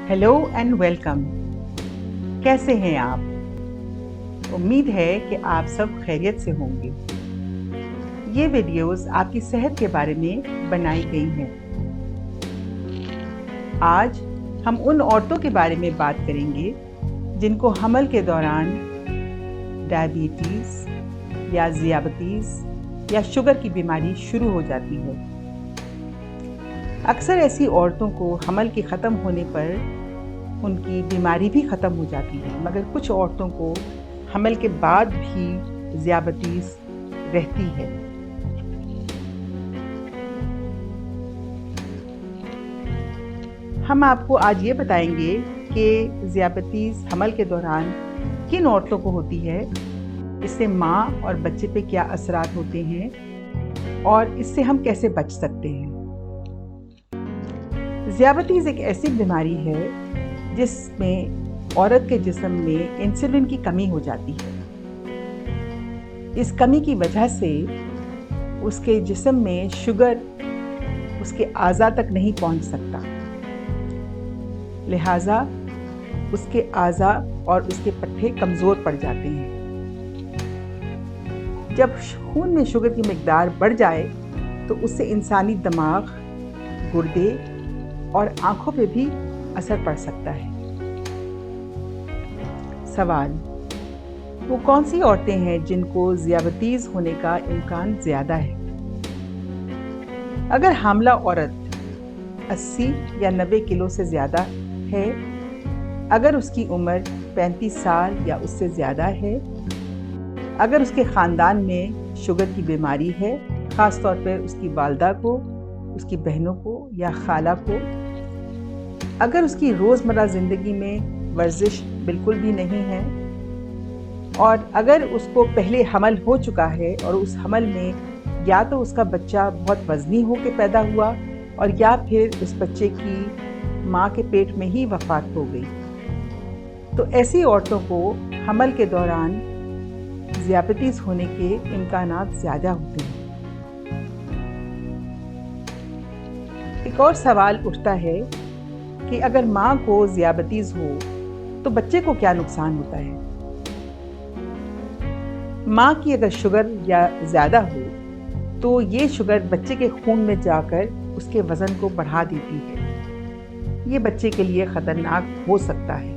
Hello and welcome. कैसे हैं आप? उम्मीद है कि आप सब खैरियत से होंगे। ये वीडियोस आपकी सेहत के बारे में बनाई गई हैं। आज हम उन औरतों के बारे में बात करेंगे जिनको हमल के दौरान डायबिटीज़ या ज़ियाबतीज़ या शुगर की बीमारी शुरू हो जाती है। अक्सर ऐसी औरतों को हमल के ख़त्म होने पर उनकी बीमारी भी ख़त्म हो जाती है, मगर कुछ औरतों को हमल के बाद भी ज़ियाबतीज़ रहती है। हम आपको आज ये बताएंगे कि ज़ियाबतीज़ हमल के दौरान किन औरतों को होती है, इससे माँ और बच्चे पे क्या असरात होते हैं और इससे हम कैसे बच सकते हैं। ज़ियाबतीज़ एक ऐसी बीमारी है जिसमें औरत के जिस्म में इंसुलिन की कमी हो जाती है। इस कमी की वजह से उसके जिस्म में शुगर उसके आज़ा तक नहीं पहुंच सकता, लिहाजा उसके आज़ा और उसके पट्टे कमज़ोर पड़ जाते हैं। जब खून में शुगर की मिकदार बढ़ जाए तो उससे इंसानी दिमाग, गुर्दे और आंखों पे भी असर पड़ सकता है। सवाल: वो कौन सी औरतें हैं जिनको ज़ियाबतीज़ होने का इम्कान ज़्यादा है? अगर हामला औरत 80 या 90 किलो से ज़्यादा है, अगर उसकी उम्र 35 साल या उससे ज़्यादा है, अगर उसके ख़ानदान में शुगर की बीमारी है, ख़ास तौर पर उसकी वालदा को, उसकी बहनों को या खाला को, अगर उसकी रोज़मर्रा ज़िंदगी में वर्जिश बिल्कुल भी नहीं है, और अगर उसको पहले हमल हो चुका है और उस हमल में या तो उसका बच्चा बहुत वज़नी होकर पैदा हुआ और या फिर उस बच्चे की माँ के पेट में ही वफ़ात हो गई, तो ऐसी औरतों को हमल के दौरान ज़ियाबतीज़ होने के इम्कानात ज़्यादा होते हैं। एक और सवाल उठता है कि अगर माँ को ज़ियाबतीज़ हो तो बच्चे को क्या नुकसान होता है? माँ की अगर शुगर या ज़्यादा हो तो ये शुगर बच्चे के खून में जाकर उसके वज़न को बढ़ा देती है। ये बच्चे के लिए ख़तरनाक हो सकता है,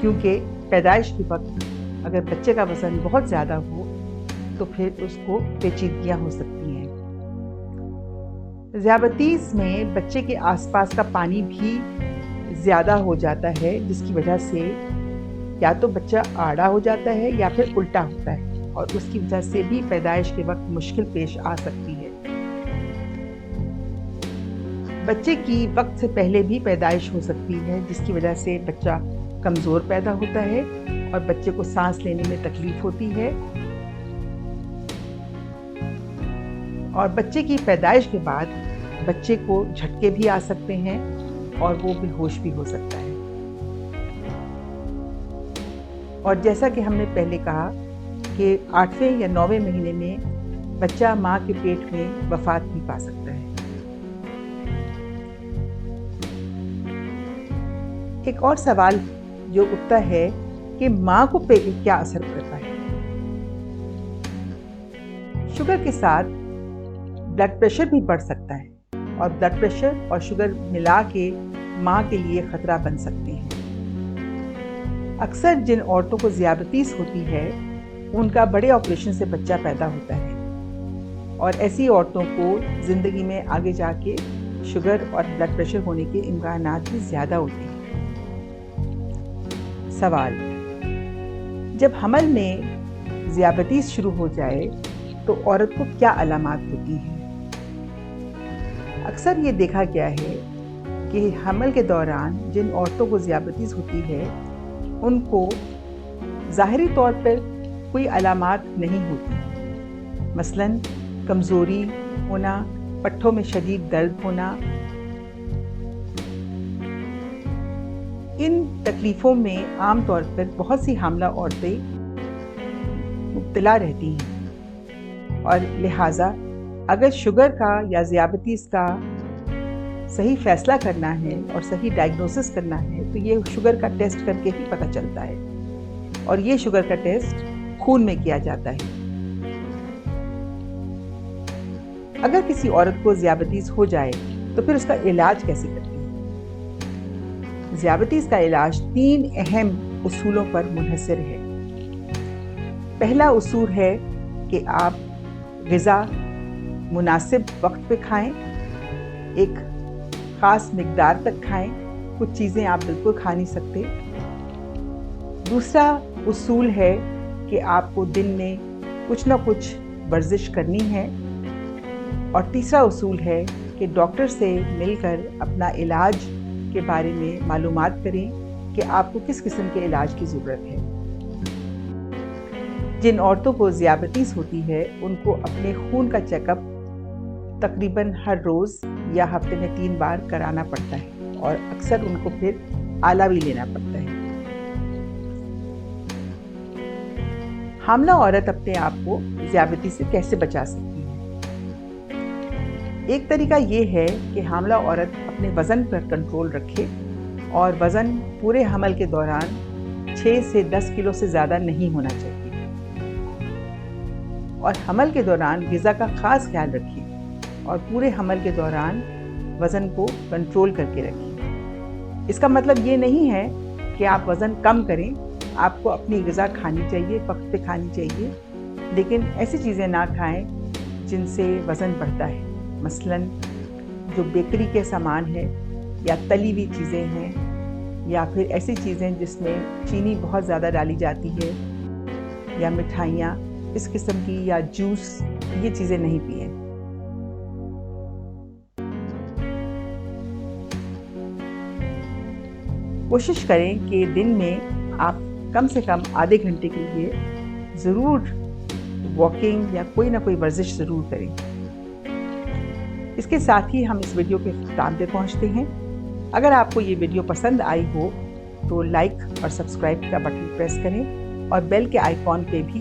क्योंकि पैदाइश के वक्त अगर बच्चे का वज़न बहुत ज़्यादा हो तो फिर उसको पेचीदगियाँ हो सकती हैं। ज़ियाबतीज़ में बच्चे के आसपास का पानी भी ज़्यादा हो जाता है, जिसकी वजह से या तो बच्चा आड़ा हो जाता है या फिर उल्टा होता है, और उसकी वजह से भी पैदाइश के वक्त मुश्किल पेश आ सकती है। बच्चे की वक्त से पहले भी पैदाइश हो सकती है, जिसकी वजह से बच्चा कमज़ोर पैदा होता है और बच्चे को सांस लेने में तकलीफ़ होती है, और बच्चे की पैदाइश के बाद बच्चे को झटके भी आ सकते हैं और वो बेहोश भी हो सकता है। और जैसा कि हमने पहले कहा कि 8वें या 9वें महीने में बच्चा माँ के पेट में वफ़ात भी पा सकता है। एक और सवाल जो उठता है कि माँ को पे क्या असर करता है? शुगर के साथ ब्लड प्रेशर भी बढ़ सकता है, और ब्लड प्रेशर और शुगर मिला के माँ के लिए ख़तरा बन सकते हैं। अक्सर जिन औरतों को ज़ियाबतीज़ होती है उनका बड़े ऑपरेशन से बच्चा पैदा होता है, और ऐसी औरतों को ज़िंदगी में आगे जाके शुगर और ब्लड प्रेशर होने के इम्कानात भी ज़्यादा होते हैं। सवाल: जब हमल में ज़ियाबतीज़ शुरू हो जाए तो औरत को क्या अलामात होती हैं? अक्सर ये देखा गया है कि हमल के दौरान जिन औरतों को ज़ियाबतीज़ होती है उनको ज़ाहिरी तौर पर कोई अलामात नहीं होती, मसलन कमज़ोरी होना, पट्ठों में शदीद दर्द होना। इन तकलीफ़ों में आम तौर पर बहुत सी हामला औरतें मुब्तला रहती हैं, और लिहाजा अगर शुगर का या ज़ियाबतीज़ का सही फैसला करना है और सही डायग्नोसिस करना है तो ये शुगर का टेस्ट करके ही पता चलता है, और ये शुगर का टेस्ट खून में किया जाता है। अगर किसी औरत को ज़ियाबतीस हो जाए तो फिर उसका इलाज कैसे करती है? ज़ियाबतीस का इलाज 3 अहम उसूलों पर मुनहसर है। पहला उसूल है कि आप ग़िज़ा मुनासिब वक्त पे खाएं, एक ख़ास मिक़दार तक खाएं, कुछ चीज़ें आप बिल्कुल खा नहीं सकते। दूसरा उसूल है कि आपको दिन में कुछ ना कुछ वर्जिश करनी है, और तीसरा उसूल है कि डॉक्टर से मिलकर अपना इलाज के बारे में मालूमात करें कि आपको किस किस्म के इलाज की ज़रूरत है। जिन औरतों को ज़ियाबतीस होती है उनको अपने खून का चेकअप तकरीबन हर रोज़ या हफ्ते में 3 बार कराना पड़ता है, और अक्सर उनको फिर आला भी लेना पड़ता है। हामला औरत अपने आप को ज़ियाबतीस से कैसे बचा सकती है? एक तरीका ये है कि हामला औरत अपने वज़न पर कंट्रोल रखे और वज़न पूरे हमल के दौरान 6 से 10 किलो से ज़्यादा नहीं होना चाहिए, और हमल के दौरान ग़िज़ा का ख़ास ख्याल रखिए और पूरे हमल के दौरान वज़न को कंट्रोल करके रखिए। इसका मतलब ये नहीं है कि आप वज़न कम करें, आपको अपनी ग़िज़ा खानी चाहिए, वक्त पे खानी चाहिए, लेकिन ऐसी चीज़ें ना खाएं जिनसे वज़न बढ़ता है। मसलन जो बेकरी के सामान है, या तली हुई चीज़ें हैं, या फिर ऐसी चीज़ें जिसमें चीनी बहुत ज़्यादा डाली जाती है, या मिठाइयाँ इस किस्म की, या जूस, ये चीज़ें नहीं पिएं। कोशिश करें कि दिन में आप कम से कम आधे घंटे के लिए ज़रूर वॉकिंग या कोई ना कोई वर्जिश ज़रूर करें। इसके साथ ही हम इस वीडियो के इख्तिताम पे पहुंचते हैं। अगर आपको ये वीडियो पसंद आई हो तो लाइक और सब्सक्राइब का बटन प्रेस करें और बेल के आइकॉन पे भी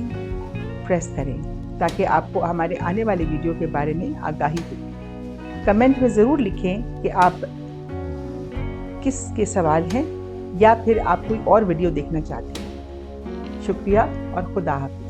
प्रेस करें, ताकि आपको हमारे आने वाले वीडियो के बारे में आगाही हो। कमेंट में ज़रूर लिखें कि आप किसके सवाल हैं, या फिर आप कोई और वीडियो देखना चाहते हैं। शुक्रिया और खुदा हाफ़िज़।